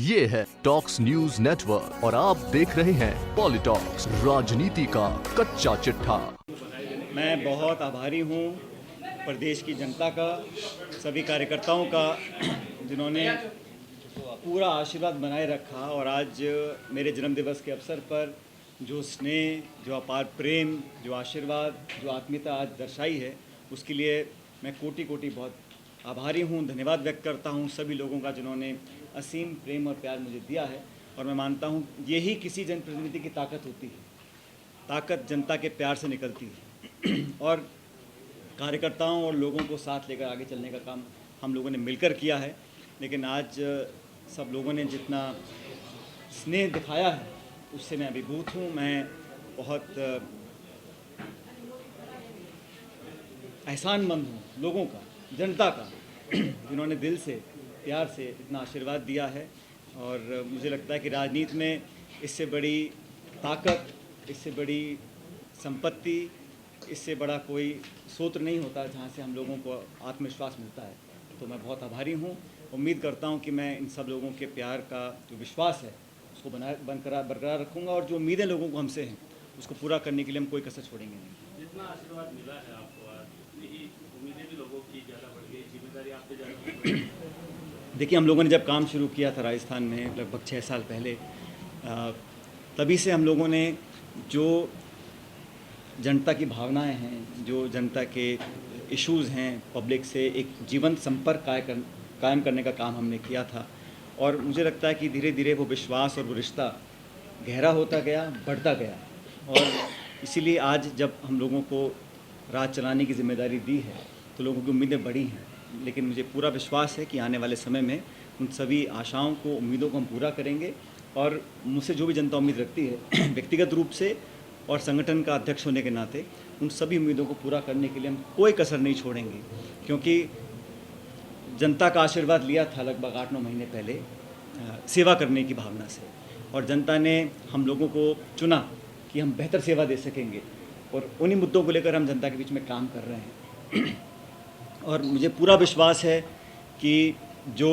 ये है talks news network और आप देख रहे हैं पॉलिटॉक्स, राजनीति का कच्चा चिट्ठा। मैं बहुत आभारी हूँ प्रदेश की जनता का, सभी कार्यकर्ताओं का, जिन्होंने पूरा आशीर्वाद बनाए रखा और आज मेरे जन्मदिवस के अवसर पर जो स्नेह, जो अपार प्रेम, जो आशीर्वाद, जो आत्मीयता आज दर्शाई है, उसके लिए मैं कोटि कोटि बहुत आभारी हूँ। धन्यवाद व्यक्त करता हूँ सभी लोगों का जिन्होंने असीम प्रेम और प्यार मुझे दिया है। और मैं मानता हूँ यही किसी जनप्रतिनिधि की ताकत होती है। ताकत जनता के प्यार से निकलती है और कार्यकर्ताओं और लोगों को साथ लेकर आगे चलने का काम हम लोगों ने मिलकर किया है। लेकिन आज सब लोगों ने जितना स्नेह दिखाया है उससे मैं अभिभूत हूँ। मैं बहुत एहसानमंद हूँ लोगों का, जनता का, जिन्होंने दिल से, प्यार से इतना आशीर्वाद दिया है। और मुझे लगता है कि राजनीति में इससे बड़ी ताकत, इससे बड़ी संपत्ति, इससे बड़ा कोई सूत्र नहीं होता जहाँ से हम लोगों को आत्मविश्वास मिलता है। तो मैं बहुत आभारी हूँ। उम्मीद करता हूँ कि मैं इन सब लोगों के प्यार का जो विश्वास है उसको बरकरार रखूँगा और जो उम्मीदें लोगों को हमसे हैं उसको पूरा करने के लिए हम कोई कसर छोड़ेंगे नहीं। जितना आशीर्वाद मिला है आपको आज, यही उम्मीदें भी लोगों की ज़्यादा बढ़ गई, जिम्मेदारी आप पे ज़्यादा बढ़ गई। देखिए, हम लोगों ने जब काम शुरू किया था राजस्थान में लगभग 6 साल पहले, तभी से हम लोगों ने जो जनता की भावनाएं हैं, जो जनता के इश्यूज़ हैं, पब्लिक से एक जीवंत संपर्क कायम करने का काम हमने किया था। और मुझे लगता है कि धीरे धीरे वो विश्वास और वो रिश्ता गहरा होता गया, बढ़ता गया। और इसीलिए आज जब हम लोगों को राज चलाने की जिम्मेदारी दी है तो लोगों की उम्मीदें बढ़ी हैं। लेकिन मुझे पूरा विश्वास है कि आने वाले समय में उन सभी आशाओं को, उम्मीदों को हम पूरा करेंगे। और मुझसे जो भी जनता उम्मीद रखती है व्यक्तिगत रूप से और संगठन का अध्यक्ष होने के नाते, उन सभी उम्मीदों को पूरा करने के लिए हम कोई कसर नहीं छोड़ेंगे। क्योंकि जनता का आशीर्वाद लिया था लगभग 8-9 महीने पहले सेवा करने की भावना से, और जनता ने हम लोगों को चुना कि हम बेहतर सेवा दे सकेंगे। और उन्हीं मुद्दों को लेकर हम जनता के बीच में काम कर रहे हैं। और मुझे पूरा विश्वास है कि जो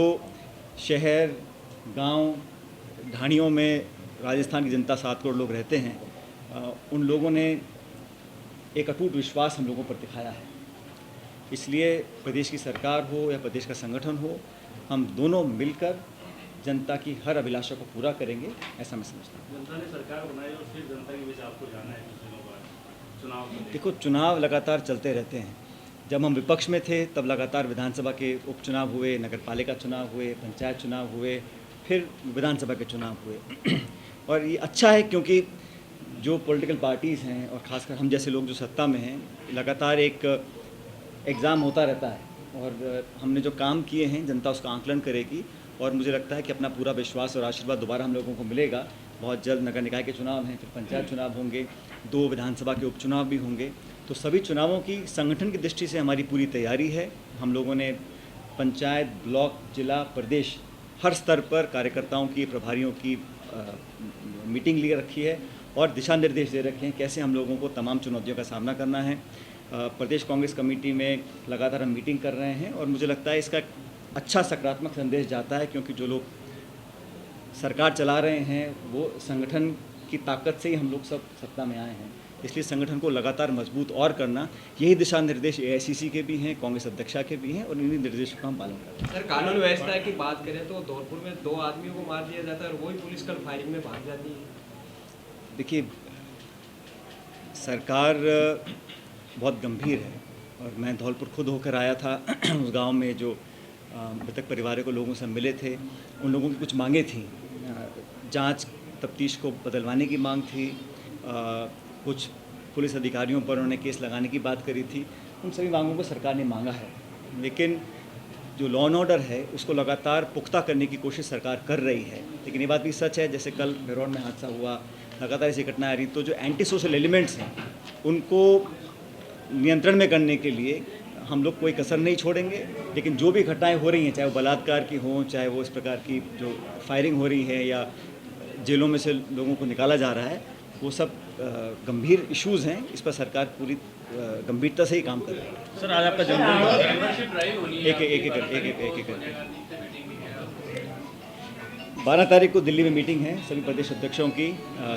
शहर, गांव, ढाणियों में राजस्थान की जनता 7 करोड़ लोग रहते हैं, उन लोगों ने एक अटूट विश्वास हम लोगों पर दिखाया है। इसलिए प्रदेश की सरकार हो या प्रदेश का संगठन हो, हम दोनों मिलकर जनता की हर अभिलाषा को पूरा करेंगे, ऐसा मैं समझता हूँ। जनता ने सरकार बनाई और फिर जनता के बीच आपको जाना है कुछ दिनों बाद चुनाव। देखो, चुनाव लगातार चलते रहते हैं। जब हम विपक्ष में थे तब लगातार विधानसभा के उपचुनाव हुए, नगरपालिका चुनाव हुए, पंचायत चुनाव हुए, फिर विधानसभा के चुनाव हुए। और ये अच्छा है क्योंकि जो पॉलिटिकल पार्टीज़ हैं और ख़ासकर हम जैसे लोग जो सत्ता में हैं, लगातार एक एग्ज़ाम होता रहता है। और हमने जो काम किए हैं जनता उसका आंकलन करेगी। और मुझे लगता है कि अपना पूरा विश्वास और आशीर्वाद दोबारा हम लोगों को मिलेगा। बहुत जल्द नगर निकाय के चुनाव हैं, फिर पंचायत चुनाव होंगे, 2 विधानसभा के उपचुनाव भी होंगे। तो सभी चुनावों की संगठन की दृष्टि से हमारी पूरी तैयारी है। हम लोगों ने पंचायत, ब्लॉक, जिला, प्रदेश, हर स्तर पर कार्यकर्ताओं की, प्रभारियों की मीटिंग ले रखी है और दिशा निर्देश दे रखे हैं कैसे हम लोगों को तमाम चुनौतियों का सामना करना है। प्रदेश कांग्रेस कमेटी में लगातार हम मीटिंग कर रहे हैं और मुझे लगता है इसका अच्छा सकारात्मक संदेश जाता है, क्योंकि जो लोग सरकार चला रहे हैं वो संगठन की ताकत से ही हम लोग सब सत्ता में आए हैं। इसलिए संगठन को लगातार मजबूत और करना, यही दिशा निर्देश AICC के भी हैं, कांग्रेस अध्यक्षा के भी हैं, और इन्हीं निर्देशों का हम पालन करते हैं। सर, कानून व्यवस्था की बात करें तो धौलपुर में 2 आदमियों को मार दिया जाता है और वही पुलिस कल फायरिंग में भाग जाती है। देखिए, सरकार बहुत गंभीर है और मैं धौलपुर खुद होकर आया था। उस गांव में जो मृतक परिवारों को लोगों से मिले थे, उन लोगों की कुछ मांगें थीं। जांच तफ्तीश को बदलवाने की मांग थी, कुछ पुलिस अधिकारियों पर उन्होंने केस लगाने की बात करी थी। उन सभी मांगों को सरकार ने मांगा है, लेकिन जो लॉ एंड ऑर्डर है उसको लगातार पुख्ता करने की कोशिश सरकार कर रही है। लेकिन ये बात भी सच है, जैसे कल बेरोड में हादसा हुआ, लगातार ऐसी घटनाएं आ रही, तो जो एंटी सोशल एलिमेंट्स हैं उनको नियंत्रण में करने के लिए हम लोग कोई कसर नहीं छोड़ेंगे। लेकिन जो भी घटनाएं हो रही हैं, चाहे वो बलात्कार की हों, चाहे वो इस प्रकार की जो फायरिंग हो रही है या जेलों में से लोगों को निकाला जा रहा है, वो सब गंभीर इश्यूज़ हैं। इस पर सरकार पूरी गंभीरता से ही काम कर रही है। सर, आज आपका जन्मदिन, एक 12 तारीख को दिल्ली में मीटिंग है सभी प्रदेश अध्यक्षों की,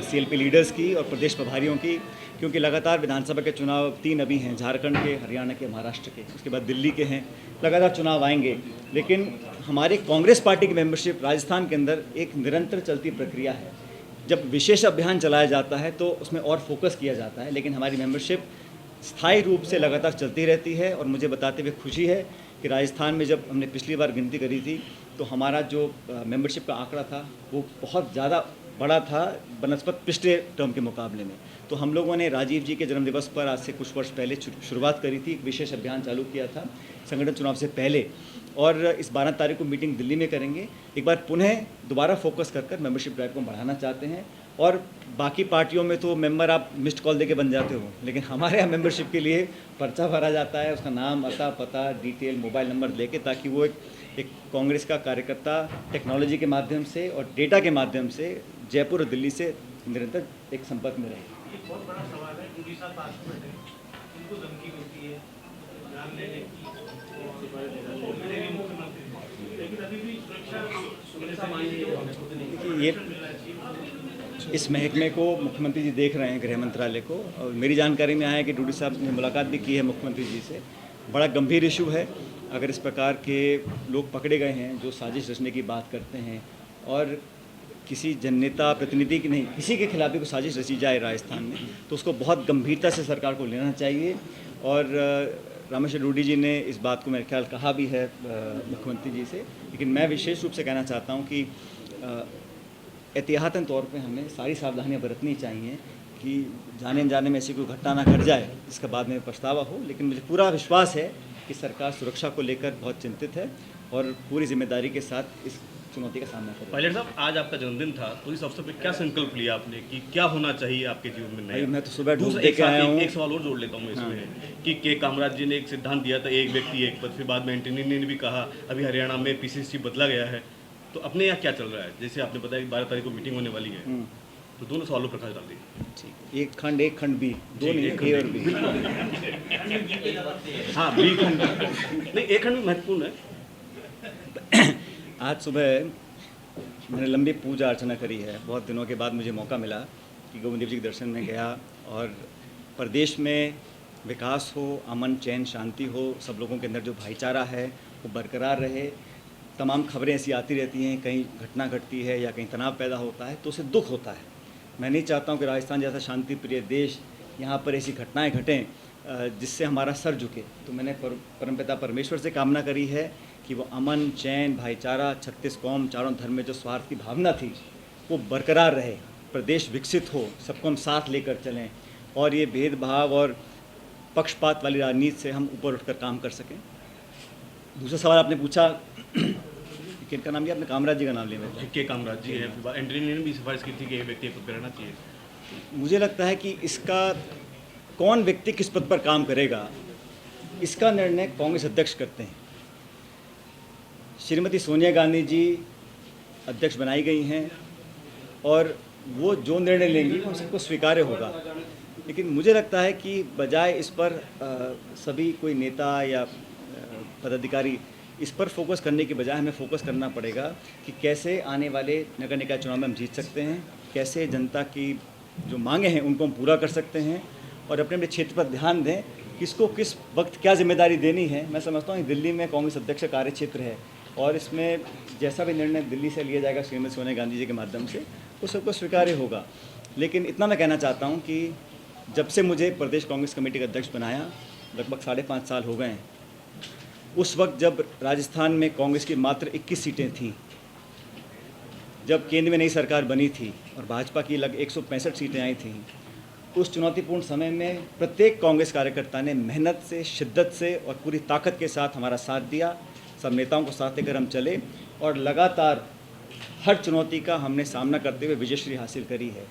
CLP लीडर्स की और प्रदेश प्रभारियों की, क्योंकि लगातार विधानसभा के चुनाव 3 अभी हैं, झारखंड के, हरियाणा के, महाराष्ट्र के, उसके बाद दिल्ली के हैं, लगातार चुनाव आएंगे। लेकिन हमारे कांग्रेस पार्टी की मेंबरशिप राजस्थान के अंदर एक निरंतर चलती प्रक्रिया है। जब विशेष अभियान चलाया जाता है तो उसमें और फोकस किया जाता है, लेकिन हमारी मेंबरशिप स्थायी रूप से लगातार चलती रहती है। और मुझे बताते हुए खुशी है कि राजस्थान में जब हमने पिछली बार गिनती करी थी तो हमारा जो मेंबरशिप का आंकड़ा था वो बहुत ज़्यादा बड़ा था बनस्पत पिछले टर्म के मुकाबले में। तो हम लोगों ने राजीव जी के जन्मदिवस पर आज से कुछ वर्ष पहले शुरुआत करी थी, एक विशेष अभियान चालू किया था संगठन चुनाव से पहले, और इस 12 तारीख को मीटिंग दिल्ली में करेंगे। एक बार पुनः दोबारा फोकस कर मेंबरशिप ड्राइव को बढ़ाना चाहते हैं। और बाकी पार्टियों में तो मेंबर आप मिस्ड कॉल देके बन जाते हो, लेकिन हमारे यहाँ मेंबरशिप के लिए पर्चा भरा जाता है, उसका नाम, पता, डिटेल, मोबाइल नंबर लेके, ताकि वो एक कांग्रेस का कार्यकर्ता टेक्नोलॉजी के माध्यम से और डेटा के माध्यम से जयपुर और दिल्ली से निरंतर एक संपर्क में रहे। ये बहुत बड़ा सवाल है, उड़ीसा पास में है, उनको धमकी मिलती है जान लेने की और मिलेगी मुख्यमंत्री, लेकिन अभी भी सुरक्षा ये इस महकमे को मुख्यमंत्री जी देख रहे हैं, गृह मंत्रालय को, और मेरी जानकारी में आया है कि डूडी साहब ने मुलाकात भी की है मुख्यमंत्री जी से। बड़ा गंभीर इशू है, अगर इस प्रकार के लोग पकड़े गए हैं जो साजिश रचने की बात करते हैं और किसी जननेता प्रतिनिधि की नहीं, किसी के खिलाफ भी कोई साजिश रची जाए राजस्थान में, तो उसको बहुत गंभीरता से सरकार को लेना चाहिए। और रामेश्वर डूडी जी ने इस बात को मेरे ख्याल कहा भी है मुख्यमंत्री जी से। लेकिन मैं विशेष रूप से कहना चाहता हूँ कि एहतियातन तौर पे हमें सारी सावधानियां बरतनी चाहिए कि जाने अनजाने में ऐसी कोई घटना ना घट जाए जिसका बाद में पछतावा हो। लेकिन मुझे पूरा विश्वास है कि सरकार सुरक्षा को लेकर बहुत चिंतित है और पूरी जिम्मेदारी के साथ इस चुनौती का सामना करेगी। पायलट साहब, आज आपका जन्मदिन था, तो इस अवसर पर क्या संकल्प लिया आपने कि क्या होना चाहिए आपके जीवन में नया? मैं तो सुबह दूसरा देख आया हूँ। एक सवाल और जोड़ लेता हूँ मैं इसमें कि के कामराज जी ने एक सिद्धांत दिया था, एक व्यक्ति एक पद, फिर बाद में एंटनी ने भी कहा अभी हरियाणा में PCC बदला गया है, तो अपने यहाँ क्या चल रहा है? जैसे आपने बताया कि 12 तारीख को मीटिंग होने वाली है, तो दोनों सवालों पर प्रकाश डाल दीजिए। ठीक, एक खंड बी, दो नहीं, ए और बी। हाँ, बी खंड नहीं, एक खंड महत्वपूर्ण है। आज सुबह मैंने लंबी पूजा अर्चना करी है, बहुत दिनों के बाद मुझे मौका मिला कि गोविंद देव जी के दर्शन में गया और प्रदेश में विकास हो, अमन चैन शांति हो, सब लोगों के अंदर जो भाईचारा है वो बरकरार रहे। तमाम खबरें ऐसी आती रहती हैं, कहीं घटना घटती है या कहीं तनाव पैदा होता है तो उसे दुख होता है। मैं नहीं चाहता हूँ कि राजस्थान जैसा शांति प्रिय देश यहाँ पर ऐसी घटनाएं घटें जिससे हमारा सर झुके। तो मैंने परमपिता परमेश्वर से कामना करी है कि वो अमन चैन भाईचारा, 36 कौम चारों धर्म में जो स्वार्थ की भावना थी वो बरकरार रहे, प्रदेश विकसित हो, सबको हम साथ लेकर चलें और ये भेदभाव और पक्षपात वाली राजनीति से हम ऊपर उठकर काम कर सकें। दूसरा सवाल आपने पूछा, किनका नाम लिया आपने? कामराज जी का नाम लिया मैंने। के कामराज जी है, एंटनी ने भी सिफारिश की थी कि ये व्यक्ति पद पर रहना चाहिए। मुझे लगता है कि इसका कौन व्यक्ति किस पद पर काम करेगा इसका निर्णय कांग्रेस अध्यक्ष करते हैं। श्रीमती सोनिया गांधी जी अध्यक्ष बनाई गई हैं और वो जो निर्णय लेंगी वो सबको स्वीकार्य होगा। लेकिन मुझे लगता है कि बजाय इस पर सभी कोई नेता या पदाधिकारी इस पर फोकस करने के बजाय हमें फोकस करना पड़ेगा कि कैसे आने वाले नगर निकाय चुनाव में हम जीत सकते हैं, कैसे जनता की जो मांगे हैं उनको हम पूरा कर सकते हैं और अपने अपने क्षेत्र पर ध्यान दें किसको किस वक्त क्या जिम्मेदारी देनी है। मैं समझता हूँ दिल्ली में कांग्रेस अध्यक्ष कार्य क्षेत्र है और इसमें जैसा भी निर्णय दिल्ली से लिया जाएगा श्रीमती सोनिया गांधी जी के माध्यम से वो सबको स्वीकार्य होगा। लेकिन इतना मैं कहना चाहता हूँ कि जब से मुझे प्रदेश कांग्रेस कमेटी का अध्यक्ष बनाया लगभग 5.5 साल हो गए हैं, उस वक्त जब राजस्थान में कांग्रेस की मात्र 21 सीटें थीं, जब केंद्र में नई सरकार बनी थी और भाजपा की लगभग 165 सीटें आई थीं, उस चुनौतीपूर्ण समय में प्रत्येक कांग्रेस कार्यकर्ता ने मेहनत से, शिद्दत से और पूरी ताकत के साथ हमारा साथ दिया। सब नेताओं को साथ लेकर हम चले और लगातार हर चुनौती का हमने सामना करते हुए विजयश्री हासिल करी है।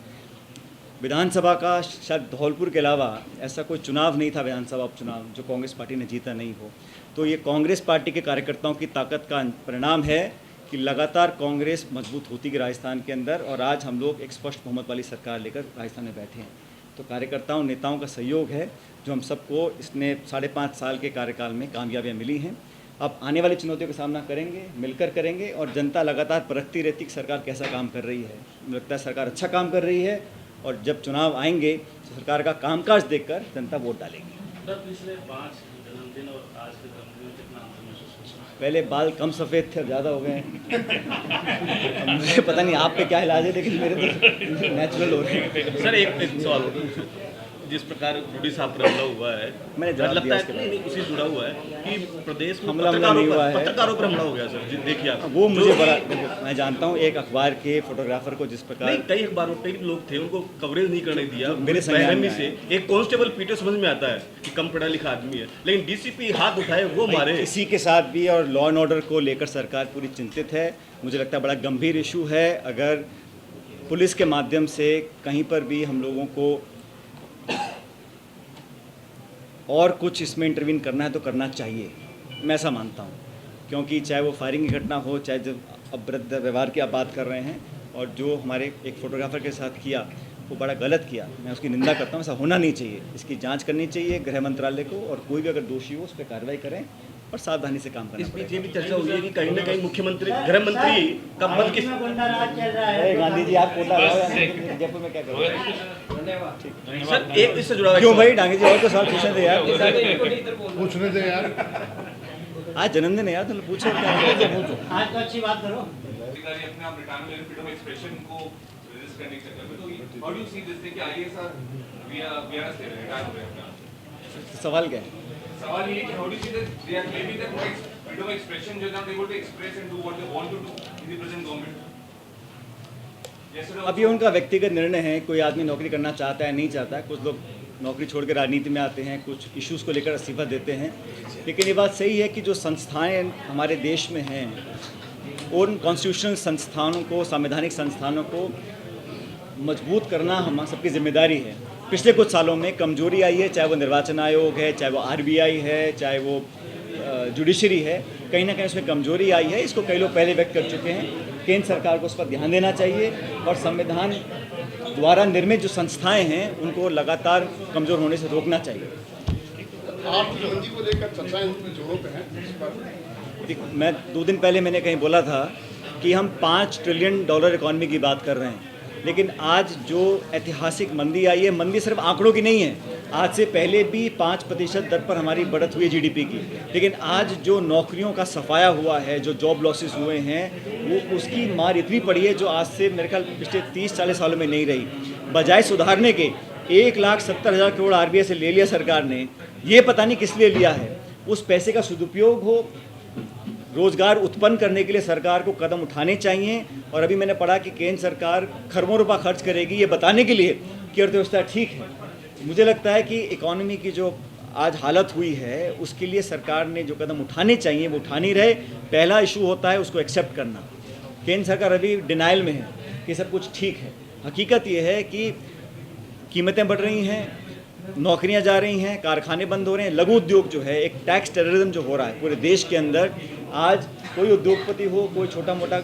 विधानसभा का शायद धौलपुर के अलावा ऐसा कोई चुनाव नहीं था, विधानसभा उपचुनाव, जो कांग्रेस पार्टी ने जीता नहीं हो। तो ये कांग्रेस पार्टी के कार्यकर्ताओं की ताकत का परिणाम है कि लगातार कांग्रेस मजबूत होती गई राजस्थान के अंदर और आज हम लोग एक स्पष्ट बहुमत वाली सरकार लेकर राजस्थान में बैठे हैं। तो कार्यकर्ताओं नेताओं का सहयोग है जो हम सबको इसने 5.5 साल के कार्यकाल में कामयाबियाँ मिली हैं। अब आने वाली चुनौतियों का सामना करेंगे, मिलकर करेंगे, और जनता लगातार परखती रहती कि सरकार कैसा काम कर रही है। मुझे लगता है सरकार अच्छा काम कर रही है, और जब चुनाव आएंगे तो सरकार का कामकाज देखकर जनता वोट डालेगी। सर, पिछले 5 जन्मदिन और आज के जन्मदिन में कितना अंतर महसूस होता है? पहले बाल कम सफ़ेद थे, अब ज़्यादा हो गए हैं। अब मुझे पता नहीं आप पे क्या इलाज है, लेकिन मेरे तो नेचुरल हो रहे हैं। सर एक सवाल और, जिस प्रकार रूडी साहब पर हमला हुआ है, मैंने जवाब लगता दिया है इसके कि नहीं, उसी से जुड़ा हुआ है कि प्रदेश में हमला नहीं हुआ है। पत्रकारों पर हमला हो गया सर। देखिए आप, वो मुझे बड़ा, मैं जानता हूँ एक अखबार के फोटोग्राफर को जिस प्रकार, नहीं, कई अखबारों कई लोग थे, उनको कवरेज नहीं करने दिया। मेरे संज्ञान में बेरहमी से एक कांस्टेबल पीटे, समझ में आता है कि कम पढ़ा लिखा आदमी है, लेकिन डीसीपी हाथ उठाए वो मारे। इसी के साथ भी, और लॉ एंड ऑर्डर को लेकर सरकार पूरी चिंतित है। मुझे लगता है बड़ा गंभीर इशू है। अगर पुलिस के माध्यम से कहीं पर भी हम लोगों को और कुछ इसमें इंटरवीन करना है तो करना चाहिए, मैं ऐसा मानता हूँ। क्योंकि चाहे वो फायरिंग की घटना हो, चाहे जब अभद्र व्यवहार की आप बात कर रहे हैं, और जो हमारे एक फोटोग्राफर के साथ किया वो बड़ा गलत किया, मैं उसकी निंदा करता हूँ। ऐसा होना नहीं चाहिए, इसकी जांच करनी चाहिए गृह मंत्रालय को, और कोई भी अगर दोषी हो उस पर कार्रवाई करें और सावधानी से काम करना इस बीच पड़ेगा। ये भी चर्चा हुई है कि कहीं ना कहीं मुख्यमंत्री, गृह मंत्री का पद किस, अरे गांधी जी, आप कोटा रहो या जयपुर में क्या करोगे? धन्यवाद। सर एक इससे जुड़ा हुआ क्यों एक भाई डांगे जी, और तो सवाल पूछने थे यार। पूछने दे यार। आज जन्मदिन है यार, तो पूछो क्या। आज तो अच्छी बात करो। अधिकारी अपने आप रिटायरमेंट ले फ्रीडम एक्सप्रेशन को रेजिस्ट करने के चक्कर में, तो how do you see this thing कि आईएएस आर वी आर से रिटायर हो रहे हैं अपना? सवाल क्या है? सवाल ये कि how do you see that they are claiming that freedom expression जो not able to express and do what they want to do in the present government? अब ये उनका व्यक्तिगत निर्णय है। कोई आदमी नौकरी करना चाहता है, नहीं चाहता है। कुछ लोग नौकरी छोड़ के राजनीति में आते हैं, कुछ इश्यूज़ को लेकर इस्तीफा देते हैं। लेकिन ये बात सही है कि जो संस्थाएं हमारे देश में हैं, उन कॉन्स्टिट्यूशनल संस्थानों को, संवैधानिक संस्थानों को मजबूत करना हम सबकी जिम्मेदारी है। पिछले कुछ सालों में कमजोरी आई है, चाहे वो निर्वाचन आयोग है, चाहे वो आरबीआई है, चाहे वो जुडिशरी है, कहीं ना कहीं उसमें कमजोरी आई है। इसको कई लोग पहले व्यक्त कर चुके हैं। केंद्र सरकार को उस पर ध्यान देना चाहिए, और संविधान द्वारा निर्मित जो संस्थाएं हैं उनको लगातार कमज़ोर होने से रोकना चाहिए। आप मंदी को लेकर चर्चाएं जोरों पे हैं इस पर। मैं 2 दिन पहले मैंने कहीं बोला था कि हम $5 ट्रिलियन इकॉनमी की बात कर रहे हैं, लेकिन आज जो ऐतिहासिक मंदी आई है, मंदी सिर्फ आंकड़ों की नहीं है। आज से पहले भी 5% दर पर हमारी बढ़त हुई है जीडीपी की, लेकिन आज जो नौकरियों का सफाया हुआ है, जो जॉब लॉसेस हुए हैं, वो उसकी मार इतनी पड़ी है जो आज से मेरे ख्याल पिछले 30-40 सालों में नहीं रही। बजाय सुधारने के 1,70,000 करोड़ आरबीआई से ले लिया सरकार ने। ये पता नहीं किस लिए लिया है। उस पैसे का सदुपयोग हो, रोजगार उत्पन्न करने के लिए सरकार को कदम उठाने चाहिए। और अभी मैंने पढ़ा कि केंद्र सरकार खरबों रुपया खर्च करेगी ये बताने के लिए कि अर्थव्यवस्था ठीक है। मुझे लगता है कि इकोनॉमी की जो आज हालत हुई है, उसके लिए सरकार ने जो कदम उठाने चाहिए वो उठा नहीं रहे। पहला इशू होता है उसको एक्सेप्ट करना। केंद्र सरकार अभी डिनाइल में है कि सब कुछ ठीक है। हकीकत ये है कि कीमतें बढ़ रही हैं, नौकरियां जा रही हैं, कारखाने बंद हो रहे हैं। लघु उद्योग जो है, एक टैक्स टेररिज्म जो हो रहा है पूरे देश के अंदर, आज कोई उद्योगपति हो, कोई छोटा मोटा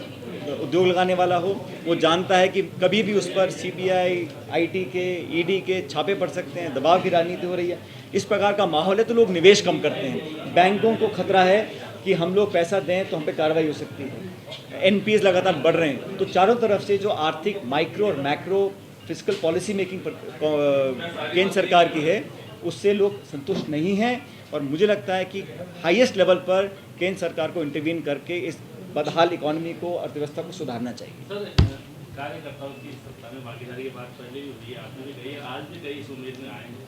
उद्योग लगाने वाला हो, वो जानता है कि कभी भी उस पर सीबीआई, आईटी के, ईडी के छापे पड़ सकते हैं। दबाव की राजनीति हो रही है। इस प्रकार का माहौल है तो लोग निवेश कम करते हैं। बैंकों को खतरा है कि हम लोग पैसा दें तो हम पे कार्रवाई हो सकती है। एनपीएस लगातार बढ़ रहे हैं। तो चारों तरफ से जो आर्थिक माइक्रो और मैक्रो फिस्कल पॉलिसी मेकिंग केंद्र सरकार की है, उससे लोग संतुष्ट नहीं हैं। और मुझे लगता है कि हाईएस्ट लेवल पर केंद्र सरकार को इंटरवीन करके इस बदहाल इकोनॉमी को, अर्थव्यवस्था को सुधारना चाहिए। सर, कार्यकर्ताओं की सत्ता में भागीदारी की बात पहले भी हुई है, आपने भी कही है, आज भी कई इस उम्मीद में आएंगे,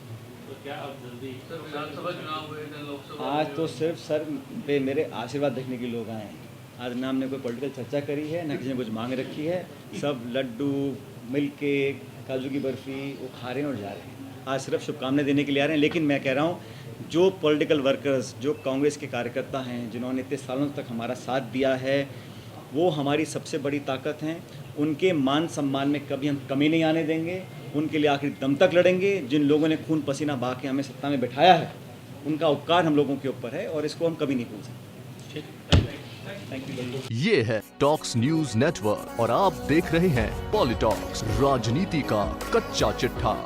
तो क्या अब जल्दी विधानसभा चुनाव हुए, लोकसभा? आज तो सिर्फ सर पे मेरे आशीर्वाद देखने के लोग आए हैं। आज ना हमने कोई पॉलिटिकल चर्चा करी है, ना किसी ने कुछ मांग रखी है। सब लड्डू, मिल्क केक, काजू की बर्फ़ी वो खा रहे हैं और जा रहे हैं। आज सिर्फ शुभकामनाएं देने के लिए आ रहे हैं। लेकिन मैं कह रहा हूँ, जो पॉलिटिकल वर्कर्स, जो कांग्रेस के कार्यकर्ता हैं, जिन्होंने इतने सालों तक हमारा साथ दिया है, वो हमारी सबसे बड़ी ताकत हैं। उनके मान सम्मान में कभी हम कमी नहीं आने देंगे। उनके लिए आखिरी दम तक लड़ेंगे। जिन लोगों ने खून पसीना बहा के हमें सत्ता में बिठाया है, उनका उपकार हम लोगों के ऊपर है और इसको हम कभी नहीं भूल सकते। Thank you. ये है टॉक्स न्यूज नेटवर्क और आप देख रहे हैं पॉलिटॉक्स, राजनीति का कच्चा चिट्ठा।